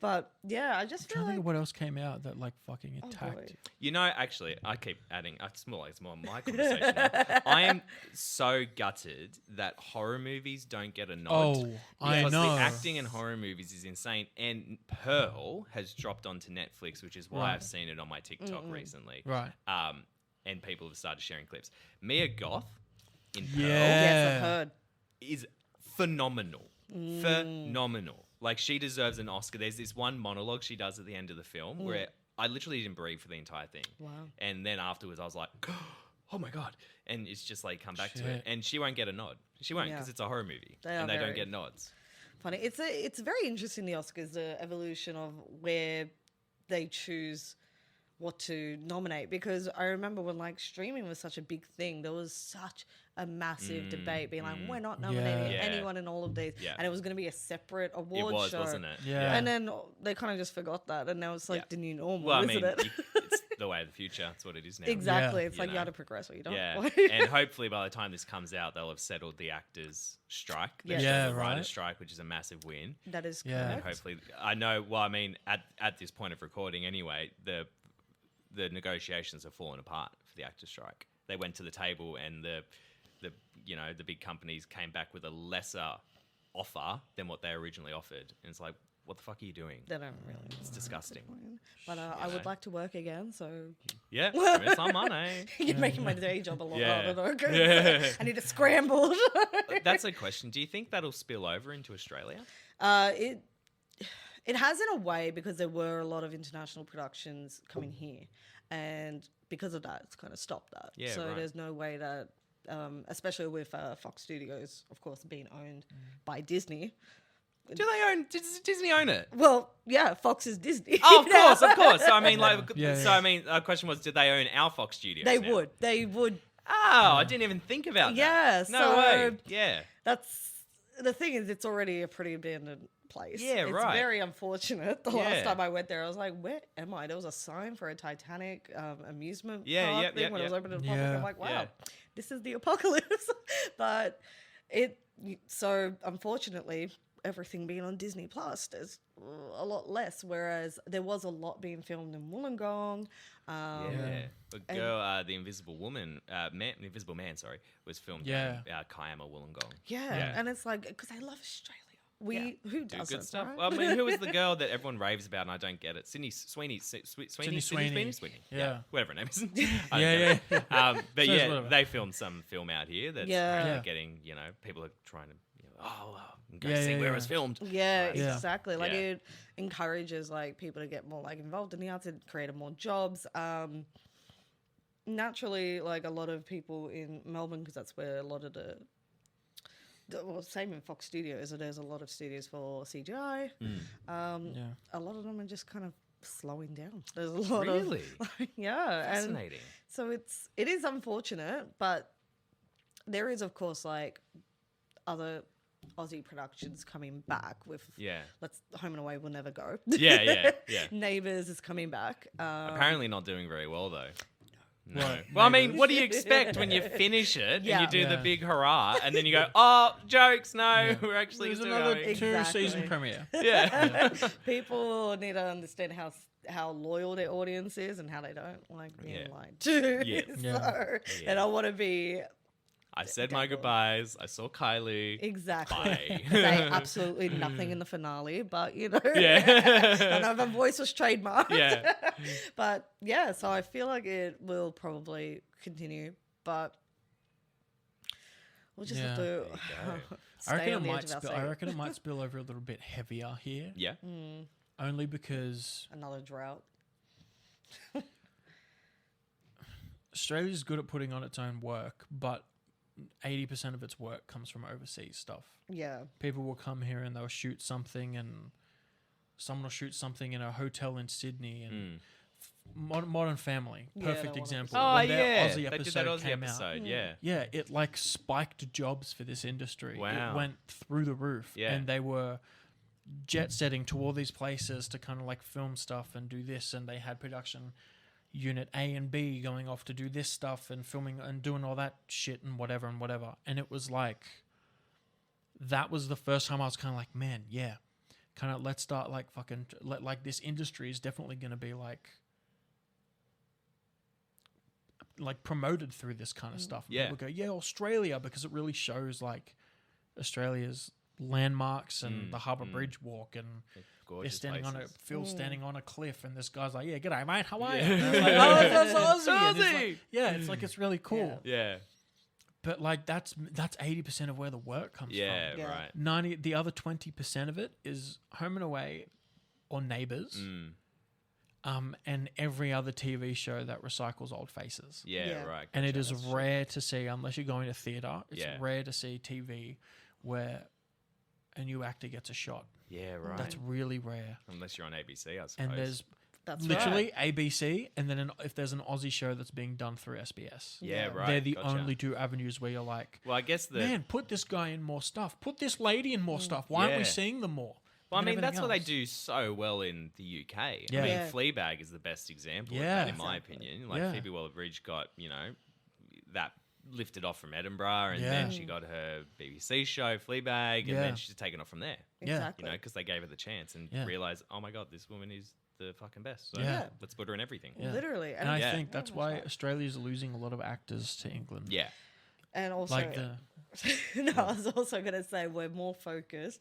But yeah, I just feel I think like what else came out that like fucking attacked. boy. you know, actually, I keep adding. It's more my conversation. Now. I am so gutted that horror movies don't get a nod. Oh, I because know. the acting in horror movies is insane, and Pearl has dropped onto Netflix, which is why Right. I've seen it on my TikTok recently. Right. And people have started sharing clips. Mia Goth in Pearl yes, I've heard. is phenomenal. Phenomenal. Like, she deserves an Oscar. There's this one monologue she does at the end of the film where I literally didn't breathe for the entire thing. Wow. And then afterwards I was like, oh my God. And it's just like, come back to it. Shit. And she won't get a nod. She won't, because Yeah. it's a horror movie. They are and they don't very- get nods. Funny. It's very interesting, the Oscars, the evolution of where they choose what to nominate, because I remember when like streaming was such a big thing, there was such a massive debate being like, we're not nominating Yeah. anyone in all of these, Yeah. and it was going to be a separate award It was, show. wasn't it? Yeah. And then they kind of just forgot that, and now it's like Yeah. the new normal, Well, I isn't mean, it? it's the way of the future. That's what it is now. Exactly. Yeah. It's You like you know. got to progress or you don't. Yeah, and hopefully by the time this comes out, they'll have settled the actors' strike. They've Yeah. settled the Yeah, right. writers' strike, which is a massive win. that is Yeah. correct. And hopefully, I know. Well, I mean, at this point of recording, anyway, the negotiations have fallen apart for the actors' strike. They went to the table, and the big companies came back with a lesser offer than what they originally offered, and it's like, what the fuck are you doing? They don't really. It's disgusting. But I would like to work again, so Yeah, give me some money. you're making my day job a lot Yeah. harder. Though, 'cause Yeah. I need to scramble. That's a question. Do you think that'll spill over into Australia? It has in a way, because there were a lot of international productions coming here, and because of that, it's kind of stopped that. Yeah, so right. there's no way that, especially with Fox Studios, of course, being owned by Disney. Does Disney own it? Well, yeah, Fox is Disney. Oh, of course. So I mean, Yeah. I mean, our question was, did they own our Fox Studios? They now? would. They would. Oh, I didn't even think about that. Yeah, No so- way. Yeah. That's the thing, is it's already a pretty abandoned place. Yeah, it's right. very unfortunate. The Yeah. last time I went there, I was like, where am I? There was a sign for a Titanic amusement Yeah, park yep, thing yep, when it was yep. open to the public. Yeah. I'm like, wow, Yeah. this is the apocalypse. But so unfortunately, everything being on Disney Plus, there's a lot less. Whereas there was a lot being filmed in Wollongong. Yeah. The girl, the Invisible Woman, the Invisible Man, sorry, was filmed Yeah. in Kiama, Wollongong. Yeah, and it's like, because I love Australia. Who Do doesn't? good stuff. right? I mean, who was the girl that everyone raves about and I don't get it? Sydney Sweeney. Sydney Sweeney. Yeah. Whatever her name is. Yeah. But So yeah, whatever. they filmed some film out here that's Yeah. apparently Yeah. getting, people are trying to, go Yeah, see yeah, where it yeah. was filmed. Yeah, Yeah. exactly. Like, Yeah. it encourages like people to get more like involved in the arts. It created more jobs. Naturally, like a lot of people in Melbourne, because that's where a lot of well, same in Fox Studios. There's a lot of studios for CGI. A lot of them are just kind of slowing down. There's a lot Really? of yeah, and Fascinating. so it is unfortunate, but there is, of course, like other Aussie productions coming back with Home and Away will never go. Yeah. Neighbours is coming back. Apparently not doing very well, though. No. Right. Well, I mean, what do you expect when you finish it and Yeah. you do the Yeah. big hurrah and then you go, oh, jokes, no, we're actually There's still another going. Exactly. 2-season premiere. Yeah. People need to understand how loyal their audience is and how they don't like being Yeah. lied to. Yes. So, Yeah. and I want to be I said my goodbyes. I saw Kylie. exactly. Bye. Say absolutely nothing in the finale, but Yeah. I know my voice was trademarked. Yeah. But yeah, so I feel like it will probably continue, but we'll just have to I reckon stay it on the might edge of our spill. I seat. reckon it might spill over a little bit heavier here. Yeah. Only because Another drought. Australia's good at putting on its own work, but 80% of its work comes from overseas stuff. Yeah. People will come here and they'll shoot something, and someone will shoot something in a hotel in Sydney, and Modern Family, perfect example. Oh, when their yeah. Aussie They did episode that Aussie came episode, out, yeah. yeah, it like spiked jobs for this industry. Wow. It went through the roof, Yeah. and they were jet setting to all these places to kind of like film stuff and do this, and they had production unit A and B going off to do this stuff and filming and doing all that shit and whatever, and it was like, that was the first time I was kind of like, man, yeah, kind of let's start like fucking like this industry is definitely going to be like promoted through this kind of stuff. And Yeah. people go, yeah, Australia, because it really shows like Australia's landmarks and the Harbour Bridge walk, and they're Gorgeous standing places. Phil's standing on a cliff, and this guy's like, yeah, g'day mate, how are you? Yeah. And I was like, oh, that's Aussie. And it's Aussie! like, yeah, it's like, it's really cool. Yeah. But like that's 80% of where the work comes Yeah, from. right. The other 20% of it is Home and Away or Neighbours. And every other TV show that recycles old faces. Yeah, right. And it is rare to see, unless you're going to theatre, it's Yeah. rare to see TV where a new actor gets a shot. Yeah, right. That's really rare. Unless you're on ABC, I suppose. And there's That's literally ABC, and then if there's an Aussie show that's being done through SBS. Yeah, right. They're the Gotcha. only two avenues where you're like, Well, I guess man, put this guy in more stuff. Put this lady in more stuff. Why aren't we Yeah. seeing them more? Well, I And mean, that's everything what they else. do so well in the UK. Yeah. I mean, Yeah. Fleabag is the best example of Yeah. that, in my opinion. Like, Yeah. Phoebe Waller-Bridge got, that lifted off from Edinburgh, and then she got her BBC show, Fleabag, and Yeah. then she's taken off from there. Yeah. Exactly. Because they gave her the chance and Yeah. realized, oh my God, this woman is the fucking best. So Yeah. let's put her in everything. Yeah. Literally. And I Yeah. think that's why Australia's losing a lot of actors to England. Yeah. And also, Like the no, I was also going to say we're more focused.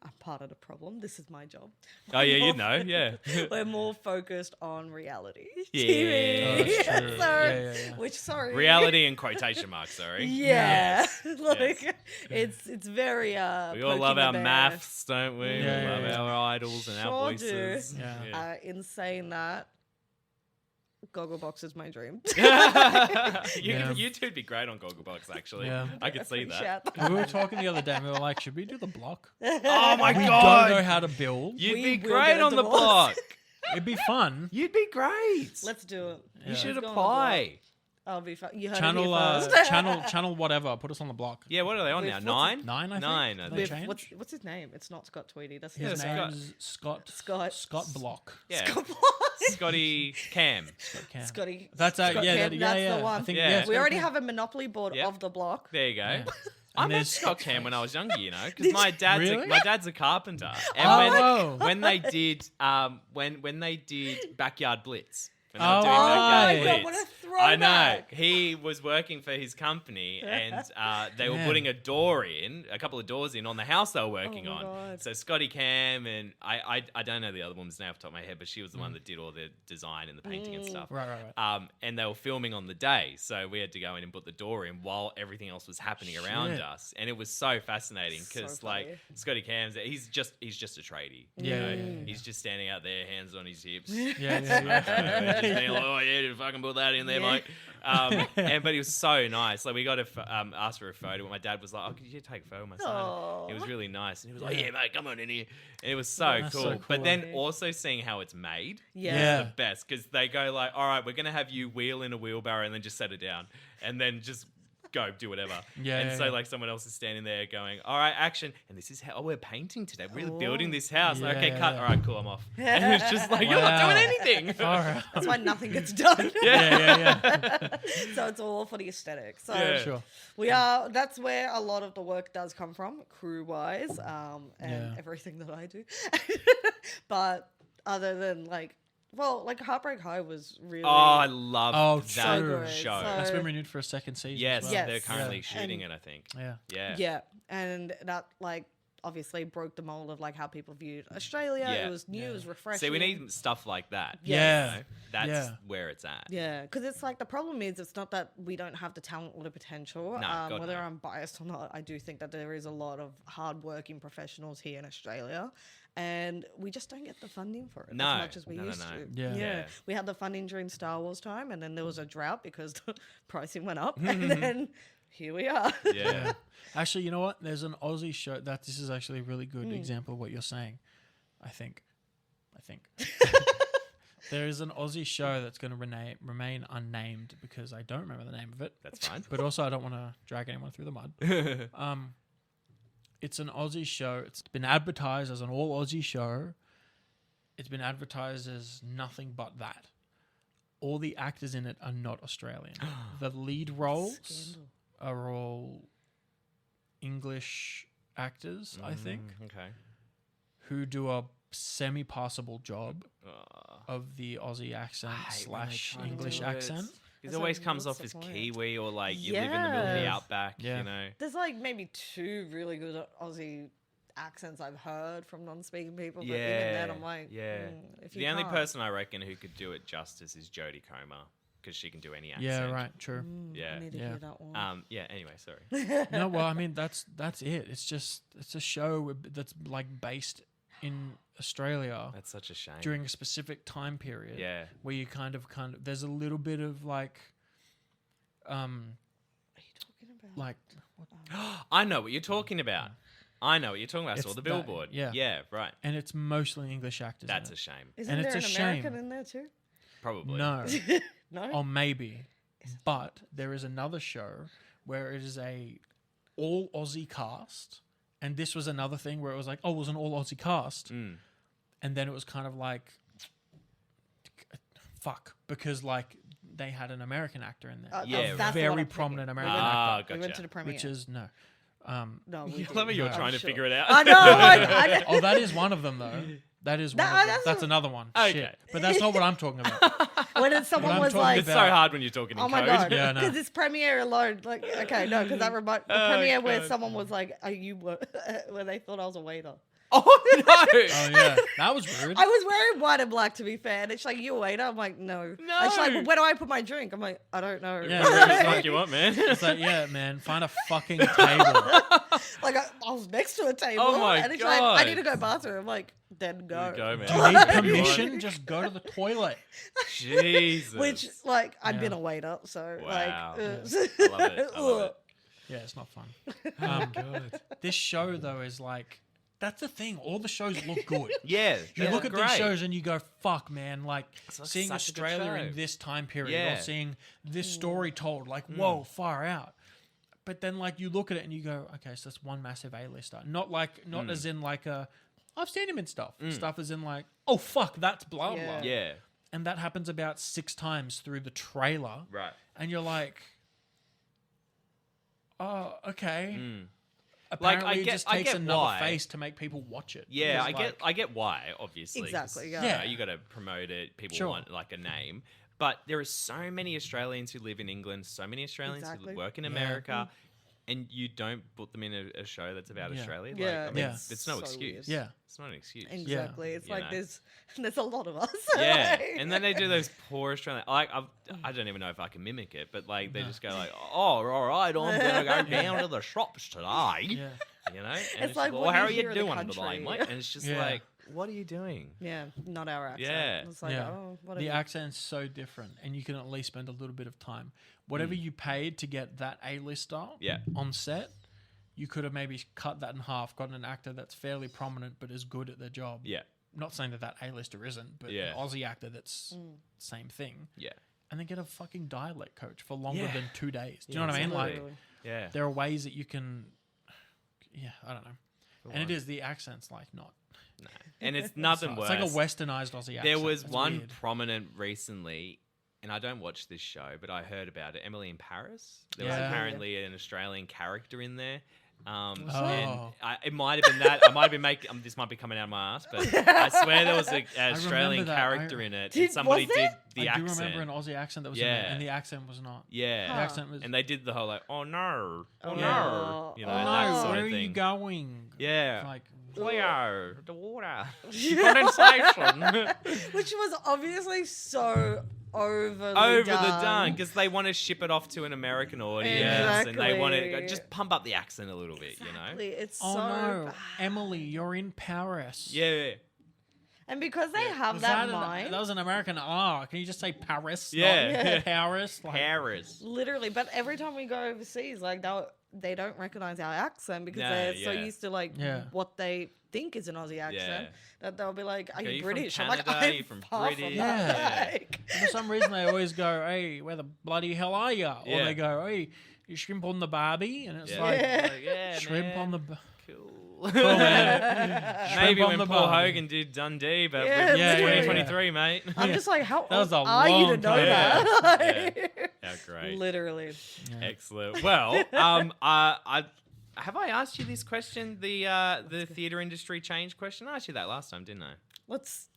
I'm part of the problem. This is my job. Oh, yeah, you know, yeah. We're more focused on reality Yeah. TV. Oh, that's true. So, Yeah. which, sorry. Reality in quotation marks, sorry. Yeah. Yes. Like, Yes. it's very, We all poking love the our bear. maths, don't we? Yeah, We love yeah. our idols and our Sure do. voices. Yeah. In saying that, Gogglebox is my dream. You two'd be great on Gogglebox, actually. Yeah. I could see that. We were talking the other day, and we were like, should we do the block? Oh my We God! don't know how to build. You'd We be will great get a on the divorce. block. It'd be fun. You'd be great. Let's do it. You should Let's go on the apply. I'll be fun. You heard Channel, it here first. channel, whatever. Put us on the block. Yeah, what are they on With now? what's Nine? 9, I think. 9, I They think. With- changed? what's his name? It's not Scott Tweedy. That's His his Yeah, name. name is Scott. Scott. Block. Yeah. Scott. Scotty Cam. Cam. Scotty. That's Scott yeah, Kemp, yeah, that's yeah. the one. I think, Yeah. yeah, We We Scott already Kemp. have a monopoly board Yep. of the block. There you go. Yeah. I And met there's- Scott Cam when I was younger, because my dad's Really? my dad's a carpenter. And Oh. when they did when they did Backyard Blitz. When they Oh, were doing my Backyard God, Blitz. what a I know. throwback. He was working for his company, and they were Man. putting a couple of doors in on the house they were working Oh my on. God. So Scotty Cam and I don't know the other woman's name off the top of my head, but she was the one that did all the design and the painting and stuff. Right. And they were filming on the day, so we had to go in and put the door in while everything else was happening around Shit. us, and it was so fascinating So because funny. Scotty Cam's he's just a tradie. Yeah, you know? yeah. He's just standing out there, hands on his hips. Yeah. Just being like, oh yeah, just fucking put that in there, mate. But he was so nice. Like we got asked for a photo, but my dad was like, "Oh, could you take a photo of my son?" Aw. It was really nice, and he was like, "Yeah, mate, come on in here." And it was so That's cool. so cool. But then also seeing how it's made, Yeah. the best because they go like, "All right, we're gonna have you wheel in a wheelbarrow and then just set it down, and then just." Go do whatever. Yeah, and yeah, so yeah. like someone else is standing there going, all right, action. And this is how we're painting today. We're building this house. Yeah, Okay, yeah, cut. yeah. All right, cool. I'm off. And it was just like, you're not Wow. doing anything. Far out. That's why nothing gets done. Yeah. So it's all for the aesthetic. So Yeah. Sure. that's where a lot of the work does come from, crew wise, and Yeah. everything that I do. But other than like Heartbreak High was really. Oh, I love Oh, that so good. show. So- That's been renewed for a second season. Yes, as well. they're Yes. currently Yeah. shooting And- it, I think. Yeah. Yeah. Yeah, and that like obviously broke the mold of like how people viewed Australia. Yeah. It was new, it was refreshing. See, we need stuff like that. Yeah. You know? That's where it's at. Yeah, because it's like the problem is it's not that we don't have the talent or the potential. God, Whether no. I'm biased or not, I do think that there is a lot of hardworking professionals here in Australia, and we just don't get the funding for it as much as we used to. Yeah. We had the funding during Star Wars time, and then there was a drought because the pricing went up, and then here we are. Yeah. Actually, you know what? There's an Aussie show that this is actually a really good example of what you're saying. I think. There is an Aussie show that's going to remain unnamed because I don't remember the name of it. That's fine. But also, I don't want to drag anyone through the mud. It's an Aussie show. It's been advertised as an all Aussie show. It's been advertised as nothing but that. All the actors in it are not Australian. The lead roles are all English actors, I think, Okay. who do a semi-passable job of the Aussie accent / English accent. It always comes off as Kiwi or like you live in the middle of the outback, you know. There's like maybe 2 really good Aussie accents I've heard from non-speaking people, but even then I'm like, if you The only can't- person I reckon who could do it justice is Jodie Comer because she can do any accent. Yeah, right, true. Yeah. I need to hear that one. Anyway, sorry. No, well, I mean, that's it. It's a show that's like based in Australia That's such a shame. during a specific time period. Yeah. Where you kind of there's a little bit of like Are you talking about? like I know what you're talking about. I saw It's the that, billboard. yeah. Yeah, right. and it's mostly English actors. That's in a it. shame. Isn't and there it's an a American shame. in there too? Probably. No. No. Or maybe. But there is another show where it is a all Aussie cast. And this was another thing where it was like, oh, it was an all Aussie cast. Mm. And then it was kind of like, fuck. Because like they had an American actor in there. Yeah, a that's the one very I'm prominent thinking. American actor. We went Gotcha. to the premiere. Which is, no. No, we I did. love how you were No. trying to sure. figure it out. I know. I Oh, that is one of them, though. That is one of them. That's another one. Okay. Shit. But that's not what I'm talking about. when someone I'm was talking like, It's so hard when you're talking in oh my code. god, Yeah, because no. this premiere alone, like, okay, no, because that the premiere where God. someone was like, "Are you?" where they thought I was a waiter. Oh no! Oh, yeah. That was rude. I was wearing white and black, to be fair. And it's like, "You a waiter?" I'm like, "No." No. And she's like, well, "Where do I put my drink?" I'm like, "I don't know." Yeah, What the it's fuck you want, man? It's like, yeah, man, find a fucking table. Like I was next to a table, Oh my and it's like, God. "I need to go bathroom." I'm like, "Then go." Go, man. Do you need permission? Just go to the toilet. Jesus. Which, like, I'd Yeah. been a waiter, so Wow. like, I love it. I love it. Yeah, it's not fun. This show, though, is like, that's the thing. All the shows look good. Yeah, You they look at great. these shows and you go, fuck, man, like like seeing such a good Australia show. in this time period Yeah. or seeing this story told, like, whoa, far out. But then, like, you look at it and you go, okay, so that's one massive A-lister. Not as in like I've seen him in stuff. Stuff as in like, oh, fuck, that's blah, Yeah. blah. Yeah, And that happens about 6 times through the trailer. right. And you're like, oh, okay. Like, Apparently, it just I takes get another why. face to make people watch it. Yeah, Because, I get why, obviously. 'cause, Exactly, yeah. you know, Yeah. you got to promote it. People Sure. want like a name, but there are so many Australians who live in England, so many Australians Exactly. who work in Yeah. America, and you don't put them in a show that's about Yeah. Australia. Like, Yeah. I mean, Yeah. it's no So excuse. weird. Yeah. It's not an excuse. Exactly. It's You like know. there's a lot of us. Yeah, Like- and then they do those poor Australian. Like I don't even know if I can mimic it, but like they just go like, "Oh, all right, I'm gonna go down to the shops today." Yeah. You know, and It's like well, what how you are hear you in the doing today, country. mate? And it's just Yeah. like, what are you doing? Yeah, not our accent. Yeah. It's like, Yeah. oh, whatever. The accent's so different, and you can at least spend a little bit of time. Whatever you paid to get that A-lister Yeah. on set, you could have maybe cut that in half, gotten an actor that's fairly prominent but is good at their job. Yeah, Not saying that A-lister isn't, but Yeah. an Aussie actor that's same thing. yeah, And then get a fucking dialect coach for longer Yeah. than 2 days. Do you know what I mean? exactly. Like, yeah. there are ways that you can, I don't know. And it is, the accent's like not. And it's nothing It's worse. like a westernized Aussie accent. There was It's one weird. prominent recently, and I don't watch this show, but I heard about it. Emily in Paris. There was Yeah. apparently an Australian character in there. Oh. And it might have been that. I might have been making. This might be coming out of my ass, but I swear there was an Australian that. character in it. Did- And somebody was did there? the I do accent. remember an Aussie accent that was in there, Yeah. and the accent was not. Yeah, The accent was. and they did the whole like, oh no, oh Yeah. no. You know, that sort where of are thing. you going? Yeah. Like, Leo, the water. Condensation. Which was obviously so overly Over done. the done, because they want to ship it off to an American audience, and they want to just pump up the accent a little bit, you know? It's oh so no, bad. Emily, you're in Paris. Yeah. And because they have Was that that mind, that was an American R. Can you just say Paris? Yeah. Not Paris. Like, Paris. literally. But every time we go overseas, like they don't recognize our accent because No, they're so yeah. used to like what they think is an Aussie accent that they'll be like, "Are you from British?" I'm Canada? like, Are you "I'm from far British?" from Yeah. that." Like, For some reason, they always go, "Hey, where the bloody hell are you?" Or Yeah. they go, "Hey, you shrimp on the barbie," and it's Yeah. like, Yeah, shrimp man. on the. Cool. Cool, man. Maybe Shrimp when on the Paul barbie. Hogan did Dundee, but Yeah, yeah, literally. 2023, mate. I'm just like, how That was old a are you to long know time. that? Yeah, great. Literally. Excellent. Well, have I asked you this question, the theatre industry change question? I asked you that last time, didn't I? Let's.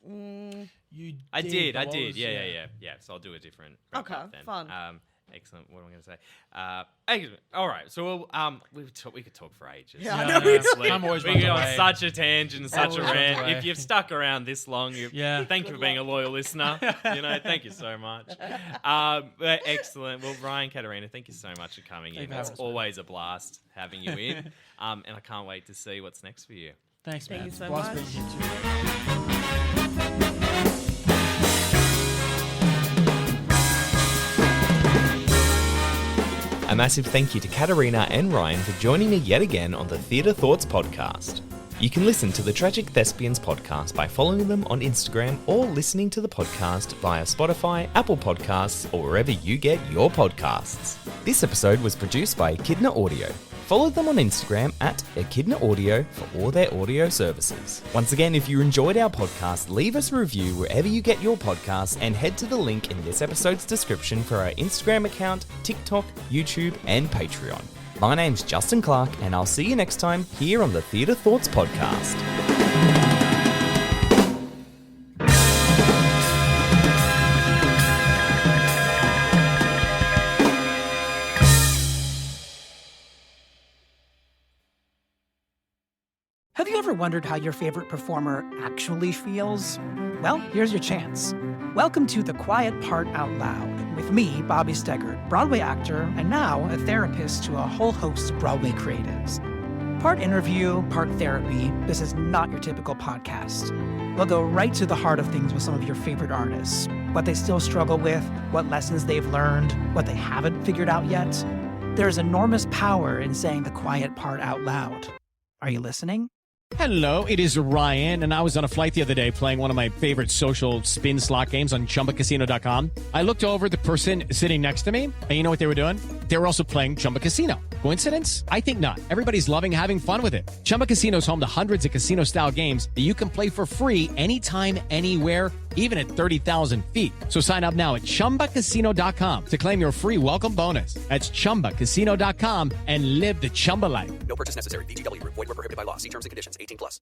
You I did. but what was- Yeah. So I'll do a different. wrap Okay, up then. fun. Excellent. What am I going to say? Excellent. All right. So we could talk for ages. Yeah, I know we Honestly. I'm always we runs go on away. such a tangent, and such a Always runs rant. away. If you've stuck around this long, thank you for being a loyal listener. Thank you so much. But excellent. Well, Ryan, Caterina, thank you so much for coming in. for It's having us, man. always a blast having you in, and I can't wait to see what's next for you. Thanks, man. Thank you so Blast much. being here too. A massive thank you to Caterina and Ryan for joining me yet again on the Theatre Thoughts podcast. You can listen to the Tragic Thespians podcast by following them on Instagram or listening to the podcast via Spotify, Apple Podcasts, or wherever you get your podcasts. This episode was produced by Echidna Audio. Follow them on Instagram at Echidna Audio for all their audio services. Once again, if you enjoyed our podcast, leave us a review wherever you get your podcasts and head to the link in this episode's description for our Instagram account, TikTok, YouTube, and Patreon. My name's Justin Clarke, and I'll see you next time here on the Theatre Thoughts podcast. Have you ever wondered how your favorite performer actually feels? Well, here's your chance. Welcome to The Quiet Part Out Loud with me, Bobby Steggert, Broadway actor and now a therapist to a whole host of Broadway creatives. Part interview, part therapy, this is not your typical podcast. We'll go right to the heart of things with some of your favorite artists, what they still struggle with, what lessons they've learned, what they haven't figured out yet. There's enormous power in saying the quiet part out loud. Are you listening? Hello, it is Ryan, and I was on a flight the other day playing one of my favorite social spin slot games on ChumbaCasino.com. I looked over at the person sitting next to me, and you know what they were doing? They were also playing Chumba Casino. Coincidence? I think not. Everybody's loving having fun with it. Chumba Casino is home to hundreds of casino-style games that you can play for free anytime, anywhere, even at 30,000 feet. So sign up now at ChumbaCasino.com to claim your free welcome bonus. That's ChumbaCasino.com and live the Chumba life. No purchase necessary. VGW Group. Void where prohibited by law. See terms and conditions. 18+.